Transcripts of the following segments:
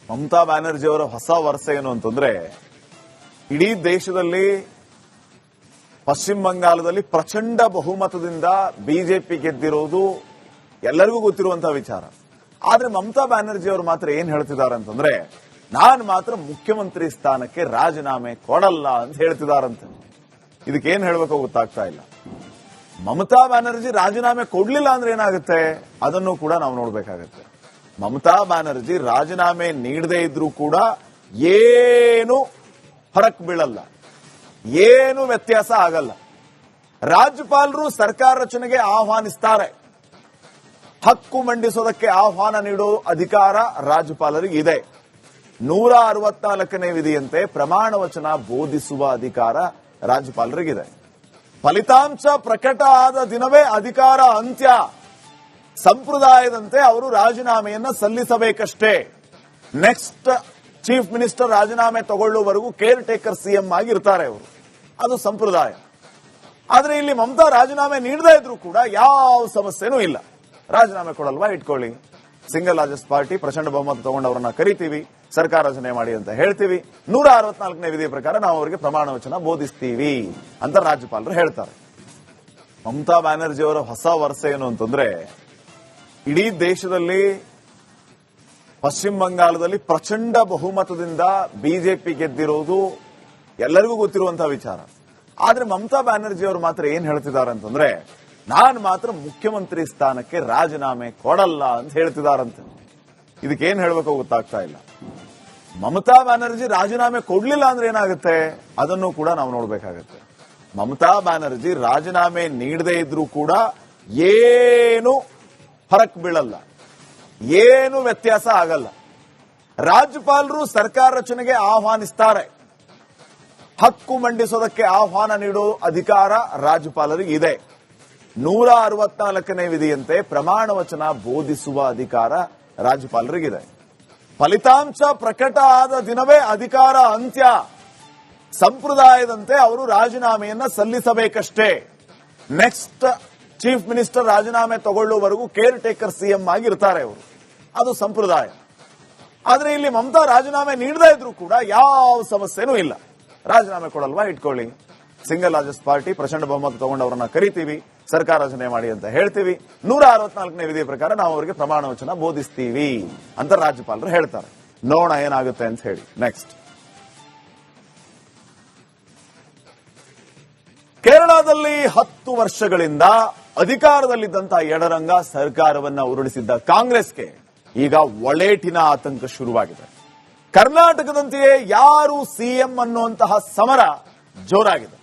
ಮಮತಾ ಬ್ಯಾನರ್ಜಿ ಅವರ ಹೊಸ ವರ್ಷ ಏನು ಅಂತಂದ್ರೆ ಇಡೀ ದೇಶದಲ್ಲಿ ಪಶ್ಚಿಮ ಬಂಗಾಳದಲ್ಲಿ ಪ್ರಚಂಡ ಬಹುಮತದಿಂದ ಬಿಜೆಪಿ ಗೆದ್ದಿರೋದು ಎಲ್ಲರಿಗೂ ಗೊತ್ತಿರುವಂತಹ ವಿಚಾರ. ಆದ್ರೆ ಮಮತಾ ಬ್ಯಾನರ್ಜಿ ಅವರು ಮಾತ್ರ ಏನ್ ಹೇಳ್ತಿದ್ದಾರೆ ಅಂತಂದ್ರೆ ನಾನು ಮಾತ್ರ ಮುಖ್ಯಮಂತ್ರಿ ಸ್ಥಾನಕ್ಕೆ ರಾಜೀನಾಮೆ ಕೊಡಲ್ಲ ಅಂತ ಹೇಳ್ತಿದಾರಂತೆ. ಇದಕ್ಕೇನ್ ಹೇಳಬೇಕು ಗೊತ್ತಾಗ್ತಾ ಇಲ್ಲ. ಮಮತಾ ಬ್ಯಾನರ್ಜಿ ರಾಜೀನಾಮೆ ಕೊಡ್ಲಿಲ್ಲ ಅಂದ್ರೆ ಏನಾಗುತ್ತೆ ಅದನ್ನು ಕೂಡ ನಾವು ನೋಡ್ಬೇಕಾಗತ್ತೆ. ಮಮತಾ ಬ್ಯಾನರ್ಜಿ ರಾಜೀನಾಮೆ ನೀಡದೇ ಇದ್ರೂ ಕೂಡ ಏನು ಫರಕ್ ಬೀಳಲ್ಲ, ಏನು ವ್ಯತ್ಯಾಸ ಆಗಲ್ಲ. ರಾಜ್ಯಪಾಲರು ಸರ್ಕಾರ ರಚನೆಗೆ ಆಹ್ವಾನಿಸ್ತಾರೆ. ಹಕ್ಕು ಮಂಡಿಸೋದಕ್ಕೆ ಆಹ್ವಾನ ನೀಡೋ ಅಧಿಕಾರ ರಾಜ್ಯಪಾಲರಿಗೆ ಇದೆ. 164ನೇ ವಿಧಿಯಂತೆ ಪ್ರಮಾಣ ವಚನ ಬೋಧಿಸುವ ಅಧಿಕಾರ ರಾಜ್ಯಪಾಲರಿಗಿದೆ. ಫಲಿತಾಂಶ ಪ್ರಕಟ ಆದ ದಿನವೇ ಅಧಿಕಾರ ಅಂತ್ಯ. ಸಂಪ್ರದಾಯದಂತೆ ಅವರು ರಾಜೀನಾಮೆಯನ್ನ ಸಲ್ಲಿಸಬೇಕಷ್ಟೇ. ನೆಕ್ಸ್ಟ್ ಚೀಫ್ ಮಿನಿಸ್ಟರ್ ರಾಜೀನಾಮೆ ತಗೊಳ್ಳುವವರೆಗೂ ಕೇರ್ ಟೇಕರ್ ಸಿಎಂ ಆಗಿರ್ತಾರೆ ಅವರು, ಅದು ಸಂಪ್ರದಾಯ. ಆದ್ರೆ ಇಲ್ಲಿ ಮಮತಾ ರಾಜೀನಾಮೆ ನೀಡದೇ ಇದ್ರೂ ಕೂಡ ಯಾವ ಸಮಸ್ಯೆನೂ ಇಲ್ಲ. ರಾಜೀನಾಮೆ ಕೊಡಲ್ವಾ, ಇಟ್ಕೊಳ್ಳಿ. ಸಿಂಗಲ್ ಲಾರ್ಜೆಸ್ಟ್ ಪಾರ್ಟಿ, ಪ್ರಚಂಡ ಬಹುಮತ ತಗೊಂಡವರನ್ನ ಕರಿತೀವಿ, ಸರ್ಕಾರ ರಚನೆ ಮಾಡಿ ಅಂತ ಹೇಳ್ತೀವಿ. 164ನೇ ವಿಧಿಯ ಪ್ರಕಾರ ನಾವು ಅವರಿಗೆ ಪ್ರಮಾಣ ವಚನ ಬೋಧಿಸ್ತೀವಿ ಅಂತ ರಾಜ್ಯಪಾಲರು ಹೇಳ್ತಾರೆ. ಮಮತಾ ಬ್ಯಾನರ್ಜಿ ಅವರ ಹೊಸ ವರ್ಷ ಏನು ಅಂತಂದ್ರೆ ಇಡೀ ದೇಶದಲ್ಲಿ ಪಶ್ಚಿಮ ಬಂಗಾಳದಲ್ಲಿ ಪ್ರಚಂಡ ಬಹುಮತದಿಂದ ಬಿಜೆಪಿ ಗೆದ್ದಿರೋದು ಎಲ್ಲರಿಗೂ ಗೊತ್ತಿರುವಂತಹ ವಿಚಾರ. ಆದ್ರೆ ಮಮತಾ ಬ್ಯಾನರ್ಜಿ ಅವರು ಮಾತ್ರ ಏನ್ ಹೇಳ್ತಿದ್ದಾರೆ ಅಂತಂದ್ರೆ ನಾನು ಮಾತ್ರ ಮುಖ್ಯಮಂತ್ರಿ ಸ್ಥಾನಕ್ಕೆ ರಾಜೀನಾಮೆ ಕೊಡಲ್ಲ ಅಂತ ಹೇಳ್ತಿದಾರಂತೆ. ಇದಕ್ಕೇನ್ ಹೇಳಬೇಕು ಗೊತ್ತಾಗ್ತಾ ಇಲ್ಲ. ಮಮತಾ ಬ್ಯಾನರ್ಜಿ ರಾಜೀನಾಮೆ ಕೊಡ್ಲಿಲ್ಲ ಅಂದ್ರೆ ಏನಾಗುತ್ತೆ ಅದನ್ನು ಕೂಡ ನಾವು ನೋಡ್ಬೇಕಾಗತ್ತೆ. ಮಮತಾ ಬ್ಯಾನರ್ಜಿ ರಾಜೀನಾಮೆ ನೀಡದೇ ಇದ್ರೂ ಕೂಡ ಏನು ಫರಕ್ ಬೀಳಲ್ಲ, ಏನು ವ್ಯತ್ಯಾಸ ಆಗಲ್ಲ. ರಾಜ್ಯಪಾಲರು ಸರ್ಕಾರ ರಚನೆಗೆ ಆಹ್ವಾನಿಸ್ತಾರೆ. ಹಕ್ಕು ಮಂಡಿಸೋದಕ್ಕೆ ಆಹ್ವಾನ ನೀಡೋ ಅಧಿಕಾರ ರಾಜ್ಯಪಾಲರಿಗೆ ಇದೆ. 164ನೇ ವಿಧಿಯಂತೆ ಪ್ರಮಾಣ ವಚನ ಬೋಧಿಸುವ ಅಧಿಕಾರ ರಾಜ್ಯಪಾಲರಿಗಿದೆ. ಫಲಿತಾಂಶ ಪ್ರಕಟ ಆದ ದಿನವೇ ಅಧಿಕಾರ ಅಂತ್ಯ. ಸಂಪ್ರದಾಯದಂತೆ ಅವರು ರಾಜೀನಾಮೆಯನ್ನ ಸಲ್ಲಿಸಬೇಕಷ್ಟೇ. ನೆಕ್ಸ್ಟ್ ಚೀಫ್ ಮಿನಿಸ್ಟರ್ ರಾಜೀನಾಮೆ ತಗೊಳ್ಳುವವರೆಗೂ ಕೇರ್ ಟೇಕರ್ ಸಿಎಂ ಆಗಿರ್ತಾರೆ ಅವರು, ಅದು ಸಂಪ್ರದಾಯ. ಆದ್ರೆ ಇಲ್ಲಿ ಮಮತಾ ರಾಜೀನಾಮೆ ನೀಡದೇ ಇದ್ರೂ ಕೂಡ ಯಾವ ಸಮಸ್ಯೆನೂ ಇಲ್ಲ. ರಾಜೀನಾಮೆ ಕೊಡಲ್ವಾ, ಇಟ್ಕೊಳ್ಳಿ. ಸಿಂಗಲ್ ಲಾರ್ಜೆಸ್ಟ್ ಪಾರ್ಟಿ, ಪ್ರಚಂಡ ಬಹುಮತ ತಗೊಂಡವರನ್ನ ಕರಿತೀವಿ, ಸರ್ಕಾರ ರಚನೆ ಮಾಡಿ ಅಂತ ಹೇಳ್ತೀವಿ. 164ನೇ ವಿಧಿಯ ಪ್ರಕಾರ ನಾವು ಅವರಿಗೆ ಪ್ರಮಾಣ ವಚನ ಬೋಧಿಸ್ತೀವಿ ಅಂತ ರಾಜ್ಯಪಾಲರು ಹೇಳ್ತಾರೆ. ನೋಡೋಣ ಏನಾಗುತ್ತೆ ಅಂತ ಹೇಳಿ. ನೆಕ್ಸ್ಟ್, ಕೇರಳದಲ್ಲಿ 10 ವರ್ಷಗಳಿಂದ ಅಧಿಕಾರದಲ್ಲಿದ್ದಂತಹ ಎಡರಂಗ ಸರ್ಕಾರವನ್ನ ಉರುಳಿಸಿದ್ದ ಕಾಂಗ್ರೆಸ್ಗೆ ಈಗ ಒಳೇಟಿನ ಆತಂಕ ಶುರುವಾಗಿದೆ. ಕರ್ನಾಟಕದಂತೆಯೇ ಯಾರು ಸಿಎಂ ಅನ್ನುವಂತಹ ಸಮರ ಜೋರಾಗಿದೆ.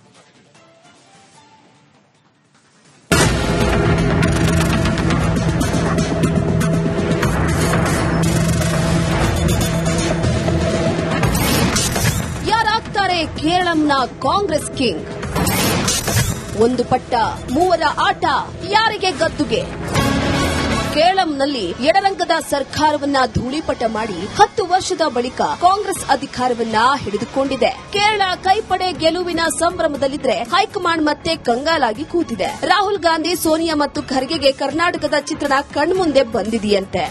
ಯಾರಾಗ್ತಾರೆ ಕೇರಳಂನ ಕಾಂಗ್ರೆಸ್ ಕಿಂಗ್? ಒಂದು ಪಟ್ಟ ಮೂವರ ಆಟ, ಯಾರಿಗೆ ಗದ್ದುಗೆ? ಕೇರಳಂನಲ್ಲಿ ಎಡರಂಗದ ಸರ್ಕಾರವನ್ನ ಧೂಳಿಪಟ ಮಾಡಿ 10 ವರ್ಷದ ಬಳಿಕ ಕಾಂಗ್ರೆಸ್ ಅಧಿಕಾರವನ್ನ ಹಿಡಿದುಕೊಂಡಿದೆ. ಕೇರಳ ಕೈಪಡೆ ಗೆಲುವಿನ ಸಂಭ್ರಮದಲ್ಲಿದ್ರೆ ಹೈಕಮಾಂಡ್ ಮತ್ತೆ ಕಂಗಾಲಾಗಿ ಕೂತಿದೆ. ರಾಹುಲ್ ಗಾಂಧಿ, ಸೋನಿಯಾ ಮತ್ತು ಖರ್ಗೆಗೆ ಕರ್ನಾಟಕದ ಚಿತ್ರಣ ಕಣ್ಮುಂದೆ ಬಂದಿದೆಯಂತೆ.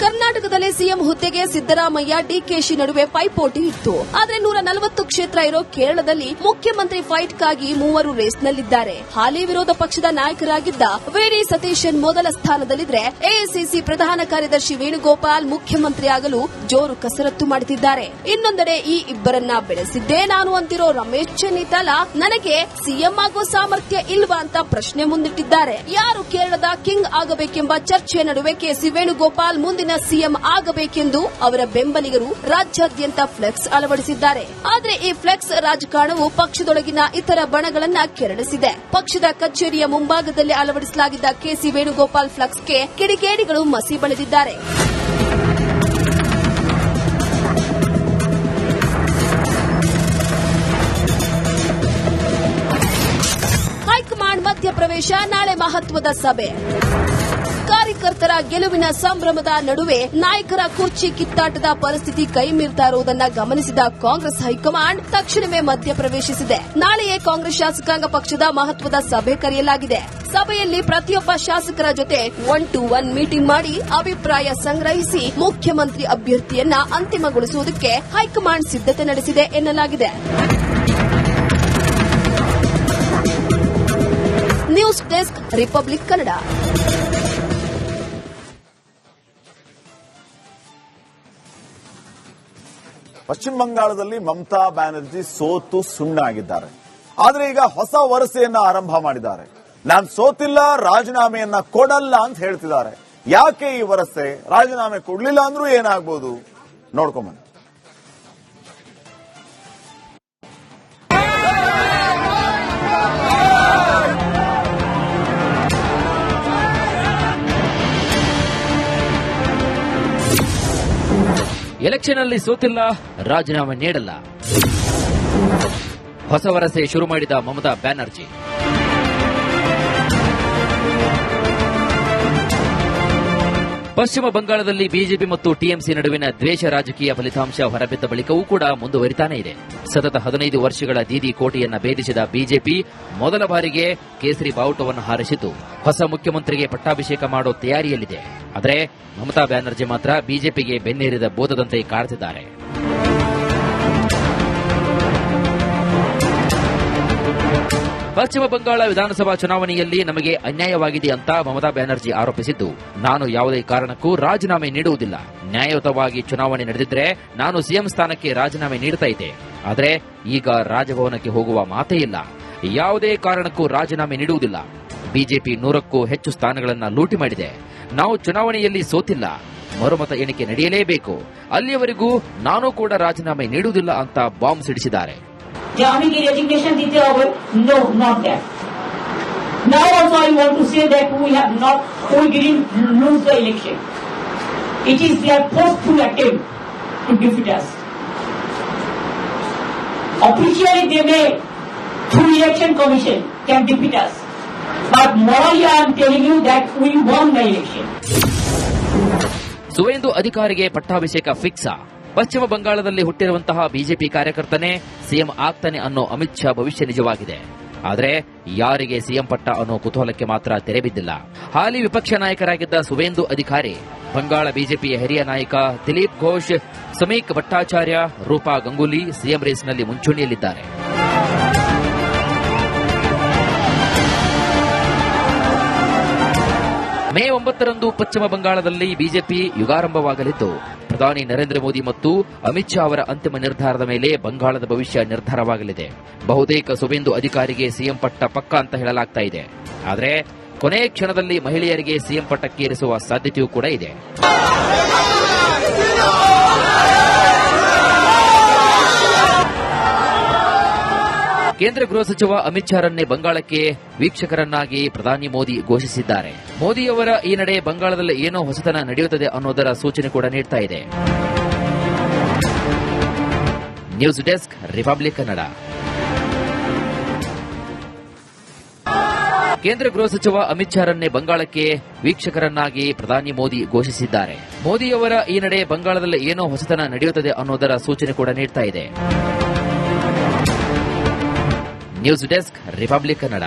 ಕರ್ನಾಟಕದಲ್ಲಿ ಸಿಎಂ ಹುದ್ದೆಗೆ ಸಿದ್ದರಾಮಯ್ಯ, ಡಿಕೆಶಿ ನಡುವೆ ಪೈಪೋಟಿ ಇತ್ತು. ಆದ್ರೆ 140 ಕ್ಷೇತ್ರ ಇರೋ ಕೇರಳದಲ್ಲಿ ಮುಖ್ಯಮಂತ್ರಿ ಫೈಟ್ಗಾಗಿ ಮೂವರು ರೇಸ್ನಲ್ಲಿದ್ದಾರೆ. ಹಾಲಿ ವಿರೋಧ ಪಕ್ಷದ ನಾಯಕರಾಗಿದ್ದ ವಿ.ಡಿ. ಸತೀಶನ್ ಮೊದಲ ಸ್ಥಾನದಲ್ಲಿದ್ರೆ, ಎಐಸಿಸಿ ಪ್ರಧಾನ ಕಾರ್ಯದರ್ಶಿ ವೇಣುಗೋಪಾಲ್ ಮುಖ್ಯಮಂತ್ರಿ ಆಗಲು ಜೋರು ಕಸರತ್ತು ಮಾಡುತ್ತಿದ್ದಾರೆ. ಇನ್ನೊಂದೆಡೆ ಈ ಇಬ್ಬರನ್ನ ಬೆಳೆಸಿದ್ದೇ ನಾನು ಅಂತಿರೋ ರಮೇಶ್ ಚೆನ್ನಿತ್ತಲ ನನಗೆ ಸಿಎಂ ಆಗೋ ಸಾಮರ್ಥ್ಯ ಇಲ್ವಾ ಅಂತ ಪ್ರಶ್ನೆ ಮುಂದಿಟ್ಟಿದ್ದಾರೆ. ಯಾರು ಕೇರಳದ ಕಿಂಗ್ ಆಗಬೇಕೆಂಬ ಚರ್ಚೆ ನಡುವೆ ಕೆಸಿ ವೇಣುಗೋಪಾಲ್ ಮುಂದಿನ ಸಿಎಂ ಆಗಬೇಕೆಂದು ಅವರ ಬೆಂಬಲಿಗರು ರಾಜ್ಯಾದ್ಯಂತ ಫ್ಲೆಕ್ಸ್ ಅಳವಡಿಸಿದ್ದಾರೆ. ಆದ್ರೆ ಈ ಫ್ಲೆಕ್ಸ್ ರಾಜಕಾರಣವು ಪಕ್ಷದೊಳಗಿನ ಇತರ ಬಣಗಳನ್ನ ಕೆರಳಿಸಿದೆ. ಪಕ್ಷದ ಕಚೇರಿಯ ಮುಂಭಾಗದಲ್ಲಿ ಅಳವಡಿಸಲಾಗಿದ್ದ ಕೆಸಿ ವೇಣುಗೋಪಾಲ್ ಫ್ಲೆಕ್ಸ್ಗೆ ಕಿಡಿಗೇಡಿಗಳು ಮಸಿ ಬಳಿದಿದ್ದಾರೆ. ಹೈಕಮಾಂಡ್ ಮಧ್ಯಪ್ರವೇಶ, ನಾಳೆ ಮಹತ್ವದ ಸಭೆ. ಕಾರ್ಯಕರ್ತರ ಗೆಲುವಿನ ಸಂಭ್ರಮದ ನಡುವೆ ನಾಯಕರ ಕುರ್ಚಿ ಕಿತ್ತಾಟದ ಪರಿಸ್ಥಿತಿ ಕೈ ಮೀರ್ತಾ ಇರುವುದನ್ನ ಗಮನಿಸಿದ ಕಾಂಗ್ರೆಸ್ ಹೈಕಮಾಂಡ್ ತಕ್ಷಣವೇ ಮಧ್ಯಪ್ರವೇಶಿಸಿದೆ. ನಾಳೆಯೇ ಕಾಂಗ್ರೆಸ್ ಶಾಸಕಾಂಗ ಪಕ್ಷದ ಮಹತ್ವದ ಸಭೆ ಕರೆಯಲಾಗಿದೆ. ಸಭೆಯಲ್ಲಿ ಪ್ರತಿಯೊಬ್ಬ ಶಾಸಕರ ಜೊತೆ 1-to-1 ಮೀಟಿಂಗ್ ಮಾಡಿ ಅಭಿಪ್ರಾಯ ಸಂಗ್ರಹಿಸಿ ಮುಖ್ಯಮಂತ್ರಿ ಅಭ್ಯರ್ಥಿಯನ್ನ ಅಂತಿಮಗೊಳಿಸುವುದಕ್ಕೆ ಹೈಕಮಾಂಡ್ ಸಿದ್ಧತೆ ನಡೆಸಿದೆ ಎನ್ನಲಾಗಿದೆ. News desk, republic Kannada. ಪಶ್ಚಿಮ ಬಂಗಾಳದಲ್ಲಿ ಮಮತಾ ಬ್ಯಾನರ್ಜಿ ಸೋತು ಸುಣ್ಣಾಗಿದ್ದಾರೆ. ಆದ್ರೆ ಈಗ ಹೊಸ ವರಸೆಯನ್ನ ಆರಂಭ ಮಾಡಿದ್ದಾರೆ. ನಾನು ಸೋತಿಲ್ಲ, ರಾಜೀನಾಮೆಯನ್ನ ಕೊಡಲ್ಲ ಅಂತ ಹೇಳ್ತಿದ್ದಾರೆ. ಯಾಕೆ ಈ ವರಸೆ? ರಾಜೀನಾಮೆ ಕೊಡ್ಲಿಲ್ಲ ಅಂದ್ರೂ ಏನಾಗ್ಬೋದು ನೋಡ್ಕೊಂಬನ್ನಿ. ಎಲೆಕ್ಷನ್ ಅಲ್ಲಿ ಸೋತಿಲ್ಲ, ರಾಜೀನಾಮೆ ನೀಡಲ್ಲ. ಹೊಸ ವರಸೆ ಶುರು ಮಾಡಿದ ಮಮತಾ ಬ್ಯಾನರ್ಜಿ. ಪಶ್ಚಿಮ ಬಂಗಾಳದಲ್ಲಿ ಬಿಜೆಪಿ ಮತ್ತು ಟಿಎಂಸಿ ನಡುವಿನ ದ್ವೇಷ ರಾಜಕೀಯ ಫಲಿತಾಂಶ ಹೊರಬಿದ್ದ ಬಳಿಕವೂ ಕೂಡ ಮುಂದುವರಿತಾನೇ ಇದೆ. ಸತತ 15 ವರ್ಷಗಳ ದೀದಿ ಕೋಟೆಯನ್ನ ಭೇದಿಸಿದ ಬಿಜೆಪಿ ಮೊದಲ ಬಾರಿಗೆ ಕೇಸರಿ ಬಾವುಟವನ್ನು ಹಾರಿಸಿದ್ದು ಹೊಸ ಮುಖ್ಯಮಂತ್ರಿಗೆ ಪಟ್ಟಾಭಿಷೇಕ ಮಾಡೋ ತಯಾರಿಯಲ್ಲಿದೆ. ಆದರೆ ಮಮತಾ ಬ್ಯಾನರ್ಜಿ ಮಾತ್ರ ಬಿಜೆಪಿಗೆ ಬೆನ್ನೇರಿದ ಬೋಧದಂತೆ ಕಾಡ್ತಿದ್ದಾರೆ. ಪಶ್ಚಿಮ ಬಂಗಾಳ ವಿಧಾನಸಭಾ ಚುನಾವಣೆಯಲ್ಲಿ ನಮಗೆ ಅನ್ಯಾಯವಾಗಿದೆ ಅಂತ ಮಮತಾ ಬ್ಯಾನರ್ಜಿ ಆರೋಪಿಸಿದ್ದು, ನಾನು ಯಾವುದೇ ಕಾರಣಕ್ಕೂ ರಾಜೀನಾಮೆ ನೀಡುವುದಿಲ್ಲ. ನ್ಯಾಯಯುತವಾಗಿ ಚುನಾವಣೆ ನಡೆದಿದ್ರೆ ನಾನು ಸಿಎಂ ಸ್ಥಾನಕ್ಕೆ ರಾಜೀನಾಮೆ ನೀಡುತ್ತಾ ಇದ್ದೆ. ಆದರೆ ಈಗ ರಾಜಭವನಕ್ಕೆ ಹೋಗುವ ಮಾತೇ ಇಲ್ಲ. ಯಾವುದೇ ಕಾರಣಕ್ಕೂ ರಾಜೀನಾಮೆ ನೀಡುವುದಿಲ್ಲ. ಬಿಜೆಪಿ 100ಕ್ಕೂ ಹೆಚ್ಚು ಸ್ಥಾನಗಳನ್ನು ಲೂಟಿ ಮಾಡಿದೆ. ನಾವು ಚುನಾವಣೆಯಲ್ಲಿ ಸೋತಿಲ್ಲ. ಮರುಮತ ಎಣಿಕೆ ನಡೆಯಲೇಬೇಕು. ಅಲ್ಲಿಯವರೆಗೂ ನಾನು ಕೂಡ ರಾಜೀನಾಮೆ ನೀಡುವುದಿಲ್ಲ ಅಂತ ಬಾಂಬ್ ಸಿಡಿಸಿದ್ದಾರೆ. आर्मी की रेजिग्नेशन दी थी और no not that. Now also I want to say that we didn't lose the election. It is their forceful attempt to defeat us. Officially they may through election commission can defeat us, but morally I am telling you that we won the election. Suvendu ಅಧಿಕಾರಿಗೆ ಪಟ್ಟಾಭಿಷೇಕ fix. ಪಶ್ಚಿಮ ಬಂಗಾಳದಲ್ಲಿ ಹುಟ್ಟಿರುವಂತಹ BJP ಕಾರ್ಯಕರ್ತನೇ CM ಆಗ್ತಾನೆ ಅನ್ನೋ ಅಮಿತ್ ಶಾ ಭವಿಷ್ಯ ನಿಜವಾಗಿದೆ. ಆದರೆ ಯಾರಿಗೆ ಸಿಎಂ ಪಟ್ಟ ಅನ್ನೋ ಕುತೂಹಲಕ್ಕೆ ಮಾತ್ರ ತೆರೆಬಿದ್ದಿಲ್ಲ. ಹಾಲಿ ವಿಪಕ್ಷ ನಾಯಕರಾಗಿದ್ದ ಸುವೇಂದು ಅಧಿಕಾರಿ, ಬಂಗಾಳ ಬಿಜೆಪಿಯ ಹಿರಿಯ ನಾಯಕ ದಿಲೀಪ್ ಘೋಷ್, ಸಮೀಕ್ ಭಟ್ಟಾಚಾರ್ಯ, ರೂಪಾ ಗಂಗೂಲಿ ಸಿಎಂ ರೇಸ್ನಲ್ಲಿ ಮುಂಚೂಣಿಯಲ್ಲಿದ್ದಾರೆ. ಮೇ 9ರಂದು ಪಶ್ಚಿಮ ಬಂಗಾಳದಲ್ಲಿ ಬಿಜೆಪಿ ಯುಗಾರಂಭವಾಗಲಿದ್ದು, ಪ್ರಧಾನಿ ನರೇಂದ್ರ ಮೋದಿ ಮತ್ತು ಅಮಿತ್ ಶಾ ಅವರ ಅಂತಿಮ ನಿರ್ಧಾರದ ಮೇಲೆ ಬಂಗಾಳದ ಭವಿಷ್ಯ ನಿರ್ಧಾರವಾಗಲಿದೆ. ಬಹುತೇಕ ಸುವೇಂದು ಅಧಿಕಾರಿಗೆ ಸಿಎಂ ಪಟ್ಟ ಪಕ್ಕ ಅಂತ ಹೇಳಲಾಗ್ತಾ ಇದೆ. ಆದರೆ ಕೊನೆ ಕ್ಷಣದಲ್ಲಿ ಮಹಿಳೆಯರಿಗೆ ಸಿಎಂ ಪಟ್ಟಕ್ಕೇರಿಸುವ ಸಾಧ್ಯತೆಯೂ ಕೂಡ ಇದೆ. ಕೇಂದ್ರ ಗೃಹ ಸಚಿವ ಅಮಿತ್ ಶಾರನ್ನೇ ಬಂಗಾಳಕ್ಕೆ ವೀಕ್ಷಕರನ್ನಾಗಿ ಪ್ರಧಾನಿ ಮೋದಿ ಘೋಷಿಸಿದ್ದಾರೆ. ಮೋದಿಯವರ ಈ ನಡೆ ಬಂಗಾಳದಲ್ಲಿ ಏನೋ ಹೊಸತನ ನಡೆಯುತ್ತದೆ ಅನ್ನೋದರ ಸೂಚನೆ ಕೂಡ ನೀಡ್ತಾ ಇದೆ. News desk, republic Kannada. ಕೇಂದ್ರ ಗೃಹ ಸಚಿವ ಅಮಿತ್ ಶಾರನ್ನೇ ಬಂಗಾಳಕ್ಕೆ ವೀಕ್ಷಕರನ್ನಾಗಿ ಪ್ರಧಾನಿ ಮೋದಿ ಘೋಷಿಸಿದ್ದಾರೆ. ಮೋದಿಯವರ ಈ ನಡೆ ಬಂಗಾಳದಲ್ಲಿ ಏನೋ ಹೊಸತನ ನಡೆಯುತ್ತದೆ ಅನ್ನೋದರ ಸೂಚನೆ ಕೂಡ ನೀಡ್ತಾ ಇದೆ. News desk, republic Kannada.